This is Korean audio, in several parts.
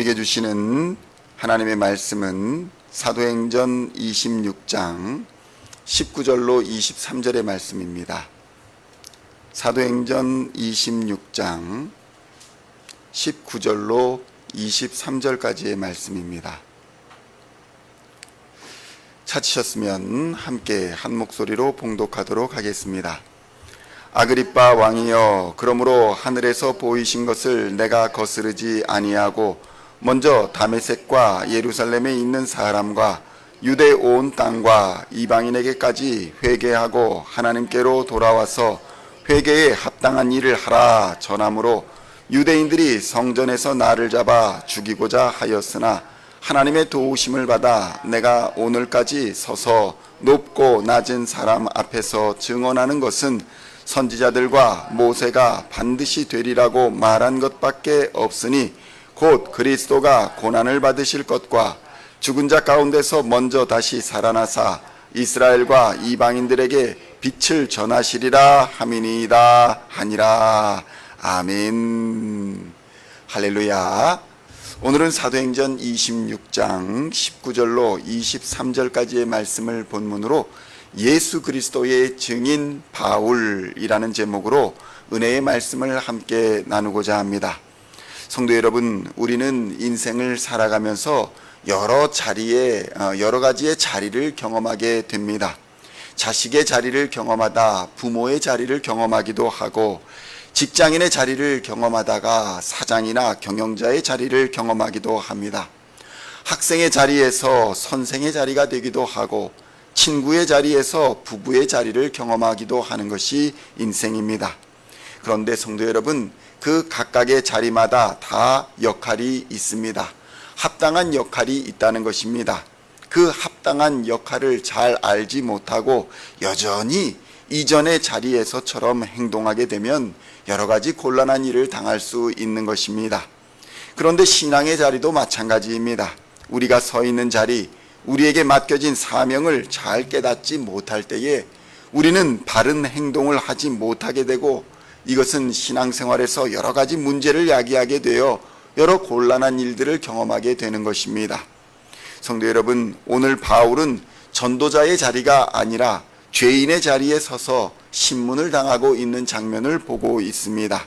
우리에게 주시는 하나님의 말씀은 사도행전 26장 19절로 23절의 말씀입니다. 사도행전 26장 19절로 23절까지의 말씀입니다. 찾으셨으면 함께 한 목소리로 봉독하도록 하겠습니다. 아그리빠 왕이여, 그러므로 하늘에서 보이신 것을 내가 거스르지 아니하고 먼저 다메섹과 예루살렘에 있는 사람과 유대 온 땅과 이방인에게까지 회개하고 하나님께로 돌아와서 회개에 합당한 일을 하라 전함으로 유대인들이 성전에서 나를 잡아 죽이고자 하였으나 하나님의 도우심을 받아 내가 오늘까지 서서 높고 낮은 사람 앞에서 증언하는 것은 선지자들과 모세가 반드시 되리라고 말한 것밖에 없으니 곧 그리스도가 고난을 받으실 것과 죽은 자 가운데서 먼저 다시 살아나사 이스라엘과 이방인들에게 빛을 전하시리라 함이니이다 하니라. 아멘. 할렐루야. 오늘은 사도행전 26장 19절로 23절까지의 말씀을 본문으로 예수 그리스도의 증인 바울이라는 제목으로 은혜의 말씀을 함께 나누고자 합니다. 성도 여러분, 우리는 인생을 살아가면서 여러 가지의 자리를 경험하게 됩니다. 자식의 자리를 경험하다 부모의 자리를 경험하기도 하고, 직장인의 자리를 경험하다가 사장이나 경영자의 자리를 경험하기도 합니다. 학생의 자리에서 선생의 자리가 되기도 하고, 친구의 자리에서 부부의 자리를 경험하기도 하는 것이 인생입니다. 그런데 성도 여러분, 그 각각의 자리마다 다 역할이 있습니다. 합당한 역할이 있다는 것입니다. 그 합당한 역할을 잘 알지 못하고 여전히 이전의 자리에서처럼 행동하게 되면 여러 가지 곤란한 일을 당할 수 있는 것입니다. 그런데 신앙의 자리도 마찬가지입니다. 우리가 서 있는 자리, 우리에게 맡겨진 사명을 잘 깨닫지 못할 때에 우리는 바른 행동을 하지 못하게 되고, 이것은 신앙생활에서 여러 가지 문제를 야기하게 되어 여러 곤란한 일들을 경험하게 되는 것입니다. 성도 여러분, 오늘 바울은 전도자의 자리가 아니라 죄인의 자리에 서서 신문을 당하고 있는 장면을 보고 있습니다.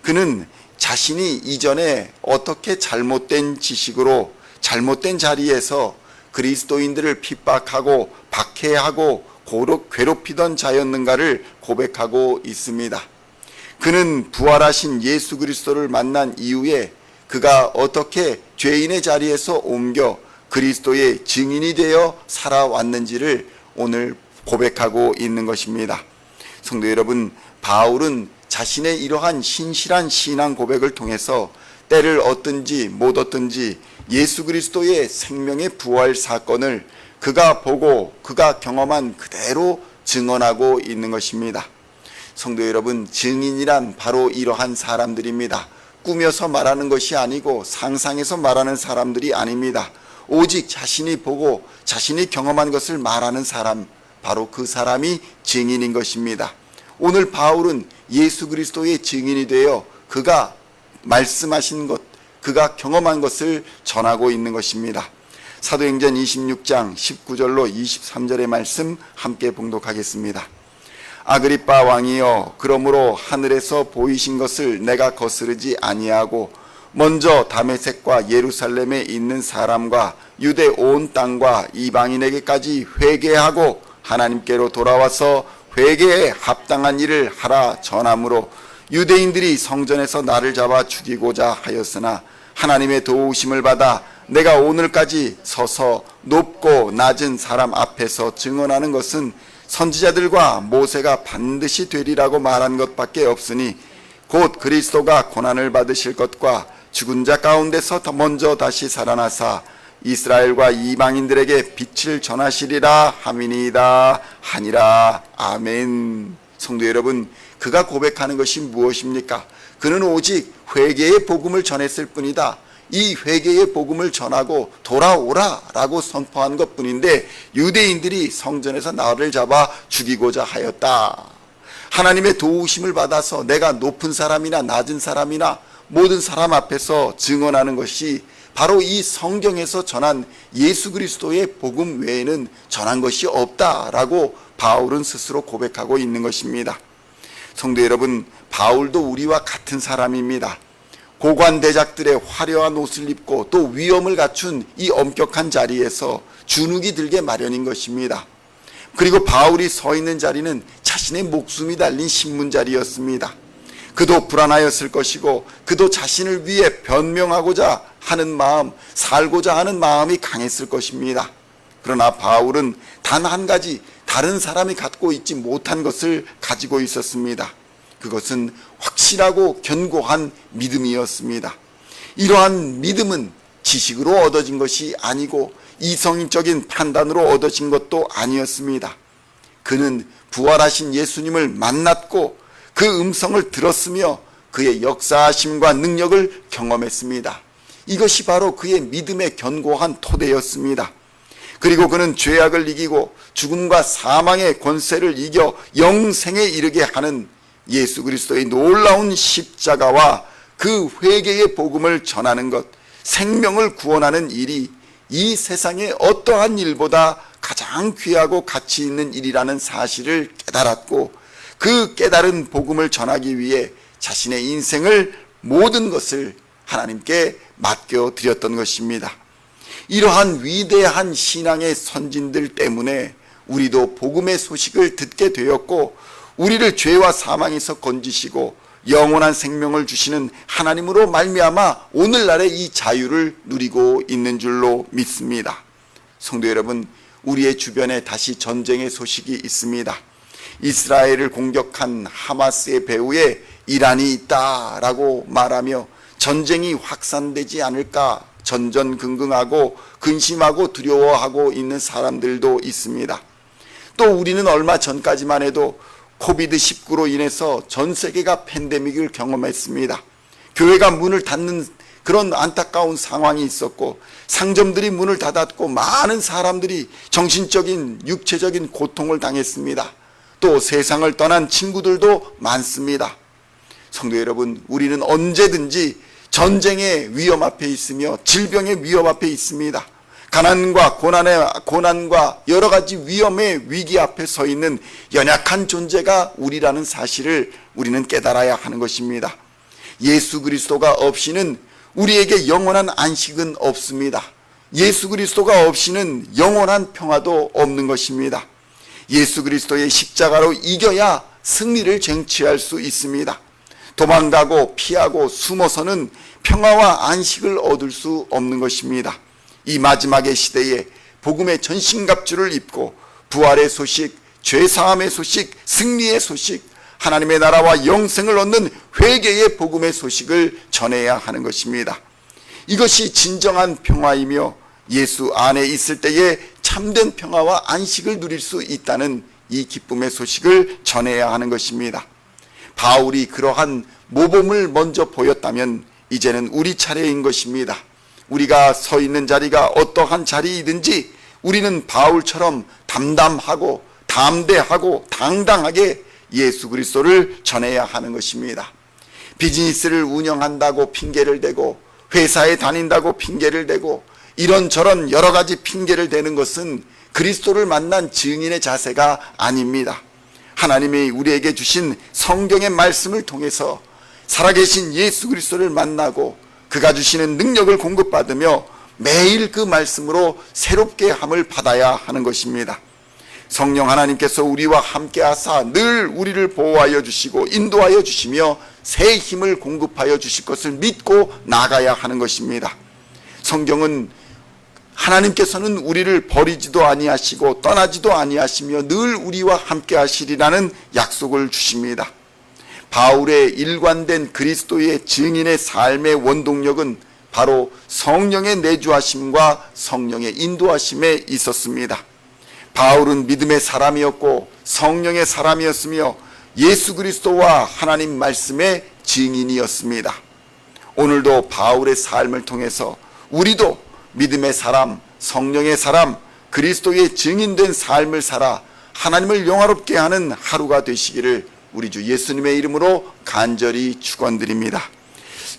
그는 자신이 이전에 어떻게 잘못된 지식으로 잘못된 자리에서 그리스도인들을 핍박하고 박해하고 괴롭히던 자였는가를 고백하고 있습니다. 그는 부활하신 예수 그리스도를 만난 이후에 그가 어떻게 죄인의 자리에서 옮겨 그리스도의 증인이 되어 살아왔는지를 오늘 고백하고 있는 것입니다. 성도 여러분, 바울은 자신의 이러한 신실한 신앙 고백을 통해서 때를 얻든지 못 얻든지 예수 그리스도의 생명의 부활 사건을 그가 보고 그가 경험한 그대로 증언하고 있는 것입니다. 성도 여러분, 증인이란 바로 이러한 사람들입니다. 꾸며서 말하는 것이 아니고 상상해서 말하는 사람들이 아닙니다. 오직 자신이 보고 자신이 경험한 것을 말하는 사람, 바로 그 사람이 증인인 것입니다. 오늘 바울은 예수 그리스도의 증인이 되어 그가 말씀하신 것, 그가 경험한 것을 전하고 있는 것입니다. 사도행전 26장 19절로 23절의 말씀 함께 봉독하겠습니다. 아그리빠 왕이여, 그러므로 하늘에서 보이신 것을 내가 거스르지 아니하고 먼저 다메섹과 예루살렘에 있는 사람과 유대 온 땅과 이방인에게까지 회개하고 하나님께로 돌아와서 회개에 합당한 일을 하라 전함으로 유대인들이 성전에서 나를 잡아 죽이고자 하였으나 하나님의 도우심을 받아 내가 오늘까지 서서 높고 낮은 사람 앞에서 증언하는 것은 선지자들과 모세가 반드시 되리라고 말한 것밖에 없으니 곧 그리스도가 고난을 받으실 것과 죽은 자 가운데서 먼저 다시 살아나사 이스라엘과 이방인들에게 빛을 전하시리라 함이니이다 하니라. 아멘. 성도 여러분, 그가 고백하는 것이 무엇입니까? 그는 오직 회개의 복음을 전했을 뿐이다. 이 회개의 복음을 전하고 돌아오라 라고 선포한 것뿐인데 유대인들이 성전에서 나를 잡아 죽이고자 하였다. 하나님의 도우심을 받아서 내가 높은 사람이나 낮은 사람이나 모든 사람 앞에서 증언하는 것이 바로 이 성경에서 전한 예수 그리스도의 복음 외에는 전한 것이 없다라고 바울은 스스로 고백하고 있는 것입니다. 성도 여러분, 바울도 우리와 같은 사람입니다. 고관대작들의 화려한 옷을 입고 또 위엄을 갖춘 이 엄격한 자리에서 주눅이 들게 마련인 것입니다. 그리고 바울이 서 있는 자리는 자신의 목숨이 달린 신문 자리였습니다. 그도 불안하였을 것이고 그도 자신을 위해 변명하고자 하는 마음, 살고자 하는 마음이 강했을 것입니다. 그러나 바울은 단 한 가지 다른 사람이 갖고 있지 못한 것을 가지고 있었습니다. 그것은 확실하고 견고한 믿음이었습니다. 이러한 믿음은 지식으로 얻어진 것이 아니고 이성적인 판단으로 얻어진 것도 아니었습니다. 그는 부활하신 예수님을 만났고 그 음성을 들었으며 그의 역사하심과 능력을 경험했습니다. 이것이 바로 그의 믿음의 견고한 토대였습니다. 그리고 그는 죄악을 이기고 죽음과 사망의 권세를 이겨 영생에 이르게 하는 예수 그리스도의 놀라운 십자가와 그 회개의 복음을 전하는 것, 생명을 구원하는 일이 이 세상의 어떠한 일보다 가장 귀하고 가치 있는 일이라는 사실을 깨달았고, 그 깨달은 복음을 전하기 위해 자신의 인생을 모든 것을 하나님께 맡겨드렸던 것입니다. 이러한 위대한 신앙의 선진들 때문에 우리도 복음의 소식을 듣게 되었고, 우리를 죄와 사망에서 건지시고 영원한 생명을 주시는 하나님으로 말미암아 오늘날의 이 자유를 누리고 있는 줄로 믿습니다. 성도 여러분, 우리의 주변에 다시 전쟁의 소식이 있습니다. 이스라엘을 공격한 하마스의 배후에 이란이 있다라고 말하며 전쟁이 확산되지 않을까 전전긍긍하고 근심하고 두려워하고 있는 사람들도 있습니다. 또 우리는 얼마 전까지만 해도 코비드19로 인해서 전 세계가 팬데믹을 경험했습니다. 교회가 문을 닫는 그런 안타까운 상황이 있었고, 상점들이 문을 닫았고 많은 사람들이 정신적인 육체적인 고통을 당했습니다. 또 세상을 떠난 친구들도 많습니다. 성도 여러분, 우리는 언제든지 전쟁의 위험 앞에 있으며 질병의 위험 앞에 있습니다. 가난과 고난과 여러 가지 위험의 위기 앞에 서 있는 연약한 존재가 우리라는 사실을 우리는 깨달아야 하는 것입니다. 예수 그리스도가 없이는 우리에게 영원한 안식은 없습니다. 예수 그리스도가 없이는 영원한 평화도 없는 것입니다. 예수 그리스도의 십자가로 이겨야 승리를 쟁취할 수 있습니다. 도망가고 피하고 숨어서는 평화와 안식을 얻을 수 없는 것입니다. 이 마지막의 시대에 복음의 전신갑주를 입고 부활의 소식, 죄사함의 소식, 승리의 소식, 하나님의 나라와 영생을 얻는 회개의 복음의 소식을 전해야 하는 것입니다. 이것이 진정한 평화이며 예수 안에 있을 때에 참된 평화와 안식을 누릴 수 있다는 이 기쁨의 소식을 전해야 하는 것입니다. 바울이 그러한 모범을 먼저 보였다면 이제는 우리 차례인 것입니다. 우리가 서 있는 자리가 어떠한 자리이든지 우리는 바울처럼 담담하고 담대하고 당당하게 예수 그리스도를 전해야 하는 것입니다. 비즈니스를 운영한다고 핑계를 대고 회사에 다닌다고 핑계를 대고 이런저런 여러 가지 핑계를 대는 것은 그리스도를 만난 증인의 자세가 아닙니다. 하나님이 우리에게 주신 성경의 말씀을 통해서 살아계신 예수 그리스도를 만나고 그가 주시는 능력을 공급받으며 매일 그 말씀으로 새롭게 함을 받아야 하는 것입니다. 성령 하나님께서 우리와 함께 하사 늘 우리를 보호하여 주시고 인도하여 주시며 새 힘을 공급하여 주실 것을 믿고 나가야 하는 것입니다. 성경은 하나님께서는 우리를 버리지도 아니하시고 떠나지도 아니하시며 늘 우리와 함께 하시리라는 약속을 주십니다. 바울의 일관된 그리스도의 증인의 삶의 원동력은 바로 성령의 내주하심과 성령의 인도하심에 있었습니다. 바울은 믿음의 사람이었고 성령의 사람이었으며 예수 그리스도와 하나님 말씀의 증인이었습니다. 오늘도 바울의 삶을 통해서 우리도 믿음의 사람, 성령의 사람, 그리스도의 증인된 삶을 살아 하나님을 영화롭게 하는 하루가 되시기를 우리 주 예수님의 이름으로 간절히 축원드립니다.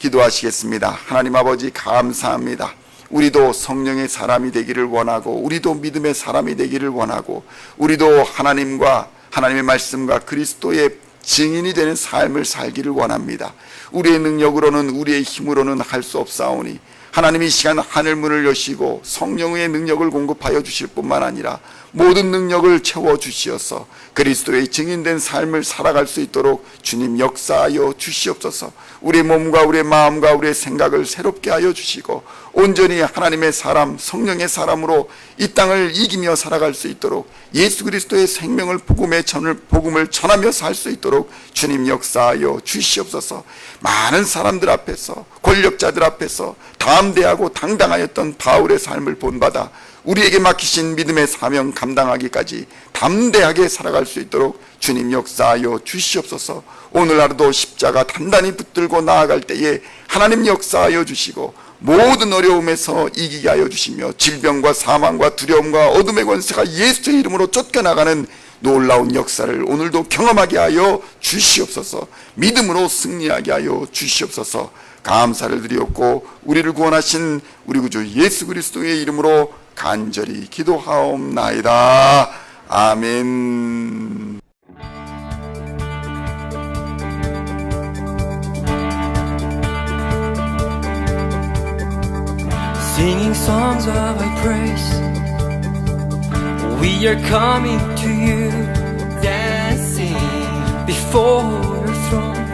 기도하시겠습니다. 하나님 아버지 감사합니다. 우리도 성령의 사람이 되기를 원하고, 우리도 믿음의 사람이 되기를 원하고, 우리도 하나님과 하나님의 말씀과 그리스도의 증인이 되는 삶을 살기를 원합니다. 우리의 능력으로는, 우리의 힘으로는 할 수 없사오니 하나님이 이 시간 하늘문을 여시고 성령의 능력을 공급하여 주실 뿐만 아니라 모든 능력을 채워주시어서 그리스도의 증인된 삶을 살아갈 수 있도록 주님 역사하여 주시옵소서. 우리의 몸과 우리의 마음과 우리의 생각을 새롭게 하여 주시고 온전히 하나님의 사람, 성령의 사람으로 이 땅을 이기며 살아갈 수 있도록, 예수 그리스도의 생명을 복음을 전하며 살 수 있도록 주님 역사하여 주시옵소서. 많은 사람들 앞에서, 권력자들 앞에서 담대하고 당당하였던 바울의 삶을 본받아 우리에게 맡기신 믿음의 사명 감당하기까지 담대하게 살아갈 수 있도록 주님 역사하여 주시옵소서. 오늘 하루도 십자가 단단히 붙들고 나아갈 때에 하나님 역사하여 주시고 모든 어려움에서 이기게 하여 주시며 질병과 사망과 두려움과 어둠의 권세가 예수의 이름으로 쫓겨나가는 놀라운 역사를 오늘도 경험하게 하여 주시옵소서. 믿음으로 승리하게 하여 주시옵소서. 감사를 드리옵고 우리를 구원하신 우리 구주 예수 그리스도의 이름으로 간절히 기도하옵나이다. 아멘. Singing songs of our praise, we are coming to you, dancing before your throne.